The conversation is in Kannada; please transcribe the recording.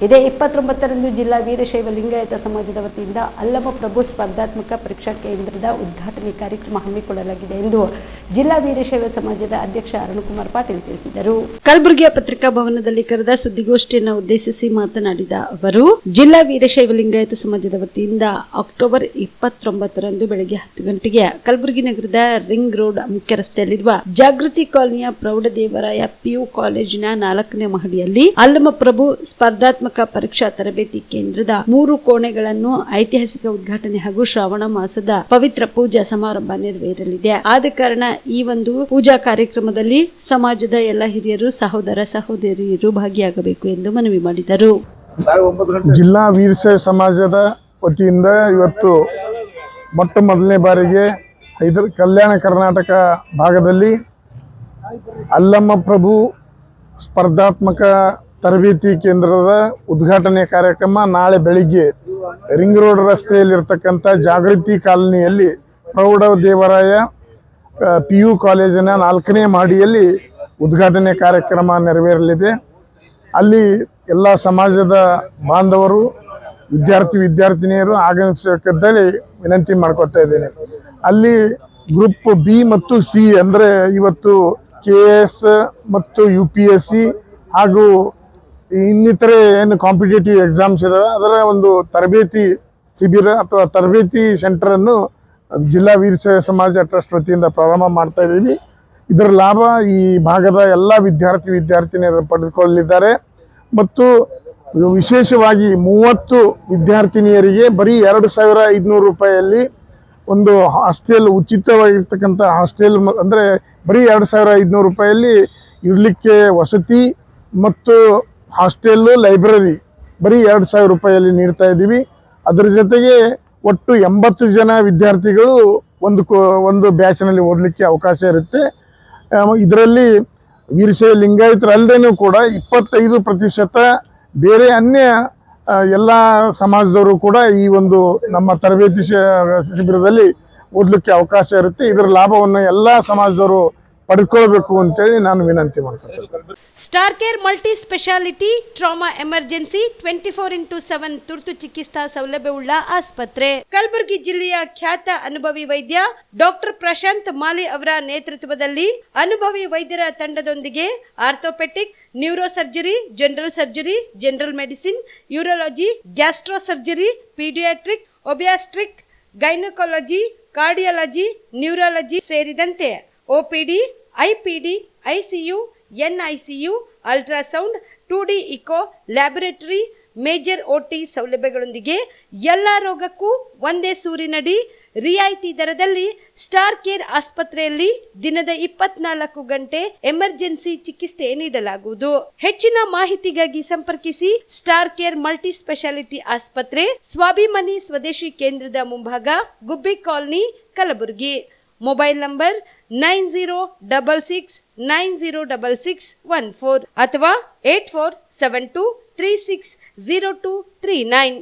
ಇದೇ 29ರಂದು ಜಿಲ್ಲಾ ವೀರಶೈವ ಲಿಂಗಾಯತ ಸಮಾಜದ ವತಿಯಿಂದ ಅಲ್ಲಮ ಪ್ರಭು ಸ್ಪರ್ಧಾತ್ಮಕ ಪರೀಕ್ಷಾ ಕೇಂದ್ರದ ಉದ್ಘಾಟನೆ ಕಾರ್ಯಕ್ರಮ ಹಮ್ಮಿಕೊಳ್ಳಲಾಗಿದೆ ಎಂದು ಜಿಲ್ಲಾ ವೀರಶೈವ ಸಮಾಜದ ಅಧ್ಯಕ್ಷ ಅರುಣಕುಮಾರ್ ಪಾಟೀಲ್ ತಿಳಿಸಿದರು. ಕಲಬುರಗಿಯ ಪತ್ರಿಕಾ ಭವನದಲ್ಲಿ ಕರೆದ ಸುದ್ದಿಗೋಷ್ಠಿಯನ್ನು ಉದ್ದೇಶಿಸಿ ಮಾತನಾಡಿದ ಅವರು, ಜಿಲ್ಲಾ ವೀರಶೈವ ಲಿಂಗಾಯತ ಸಮಾಜದ ವತಿಯಿಂದ ಅಕ್ಟೋಬರ್ 29ರಂದು ಬೆಳಗ್ಗೆ 10 ಗಂಟೆಗೆ ಕಲಬುರಗಿ ನಗರದ ರಿಂಗ್ ರೋಡ್ ಮುಖ್ಯ ರಸ್ತೆಯಲ್ಲಿರುವ ಜಾಗೃತಿ ಕಾಲನಿಯ ಪ್ರೌಢದೇವರಾಯ PU ಕಾಲೇಜಿನ 4ನೇ ಮಹಡಿಯಲ್ಲಿ ಅಲ್ಲಮ ಪ್ರಭು ಸ್ಪರ್ಧಾತ್ಮಕ ಪರೀಕ್ಷಾ ತರಬೇತಿ ಕೇಂದ್ರದ 3 ಕೋಣೆಗಳನ್ನು ಐತಿಹಾಸಿಕ ಉದ್ಘಾಟನೆ ಹಾಗೂ ಶ್ರಾವಣ ಮಾಸದ ಪವಿತ್ರ ಪೂಜಾ ಸಮಾರಂಭ ನೆರವೇರಲಿದೆ. ಆದ ಕಾರಣ ಈ ಒಂದು ಪೂಜಾ ಕಾರ್ಯಕ್ರಮದಲ್ಲಿ ಸಮಾಜದ ಎಲ್ಲ ಹಿರಿಯರು, ಸಹೋದರ ಸಹೋದರಿಯರು ಭಾಗಿಯಾಗಬೇಕು ಎಂದು ಮನವಿ ಮಾಡಿದರು. ಜಿಲ್ಲಾ ವೀರಶೈವ ಸಮಾಜದ ವತಿಯಿಂದ ಇವತ್ತು ಮೊಟ್ಟ ಮೊದಲನೇ ಬಾರಿಗೆ ಕಲ್ಯಾಣ ಕರ್ನಾಟಕ ಭಾಗದಲ್ಲಿ ಅಲ್ಲಮ ಪ್ರಭು ಸ್ಪರ್ಧಾತ್ಮಕ ತರಬೇತಿ ಕೇಂದ್ರದ ಉದ್ಘಾಟನೆ ಕಾರ್ಯಕ್ರಮ ನಾಳೆ ಬೆಳಿಗ್ಗೆ ರಿಂಗ್ ರೋಡ್ ರಸ್ತೆಯಲ್ಲಿರ್ತಕ್ಕಂಥ ಜಾಗೃತಿ ಕಾಲನಿಯಲ್ಲಿ ಪ್ರೌಢ ದೇವರಾಯ PU ಕಾಲೇಜಿನ 4ನೇ ಮಹಡಿಯಲ್ಲಿ ಉದ್ಘಾಟನೆ ಕಾರ್ಯಕ್ರಮ ನೆರವೇರಲಿದೆ. ಅಲ್ಲಿ ಎಲ್ಲ ಸಮಾಜದ ಬಾಂಧವರು, ವಿದ್ಯಾರ್ಥಿನಿಯರು ಆಗಮಿಸಬೇಕಂತೇಳಿ ವಿನಂತಿ ಮಾಡ್ಕೊತಾ ಇದ್ದೇನೆ. ಅಲ್ಲಿ ಗ್ರೂಪ್ B ಮತ್ತು C ಅಂದರೆ ಇವತ್ತು KS ಮತ್ತು UPSC ಹಾಗೂ ಇನ್ನಿತರೆ ಏನು ಕಾಂಪಿಟೇಟಿವ್ ಎಕ್ಸಾಮ್ಸ್ ಇದಾವೆ ಅದರ ಒಂದು ತರಬೇತಿ ಶಿಬಿರ ಅಥವಾ ತರಬೇತಿ ಸೆಂಟರನ್ನು ಜಿಲ್ಲಾ ವೀರಶೈವ ಸಮಾಜ ಟ್ರಸ್ಟ್ ವತಿಯಿಂದ ಪ್ರಾರಂಭ ಮಾಡ್ತಾ ಇದ್ದೀವಿ. ಇದರ ಲಾಭ ಈ ಭಾಗದ ಎಲ್ಲ ವಿದ್ಯಾರ್ಥಿನಿಯರು ಪಡೆದುಕೊಳ್ಳಲಿದ್ದಾರೆ ಮತ್ತು ವಿಶೇಷವಾಗಿ 30 ವಿದ್ಯಾರ್ಥಿನಿಯರಿಗೆ ಬರೀ 2500 ರೂಪಾಯಿಯಲ್ಲಿ ಒಂದು ಹಾಸ್ಟೆಲ್, ಉಚಿತವಾಗಿರ್ತಕ್ಕಂಥ ಹಾಸ್ಟೆಲ್ ಅಂದರೆ ಬರೀ 2500 ರೂಪಾಯಿಯಲ್ಲಿ ಇರಲಿಕ್ಕೆ ವಸತಿ ಮತ್ತು ಹಾಸ್ಟೆಲ್ಲು, ಲೈಬ್ರರಿ ಬರೀ 2000 ರೂಪಾಯಿಯಲ್ಲಿ ನೀಡ್ತಾ ಇದ್ದೀವಿ. ಅದರ ಜೊತೆಗೆ ಒಟ್ಟು 80 ಜನ ವಿದ್ಯಾರ್ಥಿಗಳು ಒಂದು ಬ್ಯಾಚ್ನಲ್ಲಿ ಓದಲಿಕ್ಕೆ ಅವಕಾಶ ಇರುತ್ತೆ. ಇದರಲ್ಲಿ ವೀರಶೈವ ಲಿಂಗಾಯತರಲ್ಲದೇನೂ ಕೂಡ 25% ಬೇರೆ ಅನ್ಯ ಎಲ್ಲ ಸಮಾಜದವರು ಕೂಡ ಈ ಒಂದು ನಮ್ಮ ತರಬೇತಿ ಶಿಬಿರದಲ್ಲಿ ಓದಲಿಕ್ಕೆ ಅವಕಾಶ ಇರುತ್ತೆ. ಇದರ ಲಾಭವನ್ನು ಎಲ್ಲ ಸಮಾಜದವರು ಪಡೆದುಕೊಳ್ಳಬೇಕು ಅಂತೇಳಿ ನಾನು ವಿನಂತಿ ಮಾಡ್ತೀನಿ. Star care multi speciality trauma emergency 24x7 ತುರ್ತು ಚಿಕಿತ್ಸಾ ಸೌಲಭ್ಯವುಳ್ಳ ಆಸ್ಪತ್ರೆ. ಕಲಬುರಗಿ ಜಿಲ್ಲೆಯ ಖ್ಯಾತ ಅನುಭವಿ ವೈದ್ಯ ಡಾಕ್ಟರ್ ಪ್ರಶಾಂತ್ ಮಾಲಿ ಅವರ ನೇತೃತ್ವದಲ್ಲಿ ಅನುಭವಿ ವೈದ್ಯರ ತಂಡದೊಂದಿಗೆ orthopaedic, neuro surgery, general surgery, general medicine, urology, gastro surgery, paediatric, obstetric, gynaecology, cardiology, neurology ಸೇರಿದಂತೆ OPD, IPD, ICU, NICU, ultrasound, 2D echo, laboratory, major OT ಸೌಲಭ್ಯಗಳೊಂದಿಗೆ ಎಲ್ಲ ರೋಗಕ್ಕೂ ಒಂದೇ ಸೂರಿನಡಿ ರಿಯಾಯಿತಿ ದರದಲ್ಲಿ ಸ್ಟಾರ್ ಕೇರ್ ಆಸ್ಪತ್ರೆಯಲ್ಲಿ ದಿನದ 24 ಗಂಟೆ ಎಮರ್ಜೆನ್ಸಿ ಚಿಕಿತ್ಸೆ ನೀಡಲಾಗುವುದು. ಹೆಚ್ಚಿನ ಮಾಹಿತಿಗಾಗಿ ಸಂಪರ್ಕಿಸಿ ಸ್ಟಾರ್ ಕೇರ್ ಮಲ್ಟಿ ಸ್ಪೆಷಾಲಿಟಿ ಆಸ್ಪತ್ರೆ, ಸ್ವಾಭಿಮಾನಿ ಸ್ವದೇಶಿ ಕೇಂದ್ರದ ಮುಂಭಾಗ, ಗುಬ್ಬಿ ಕಾಲನಿ, ಕಲಬುರಗಿ. ಮೊಬೈಲ್ ನಂಬರ್ 9066906614 ಅಥವಾ 8472360239.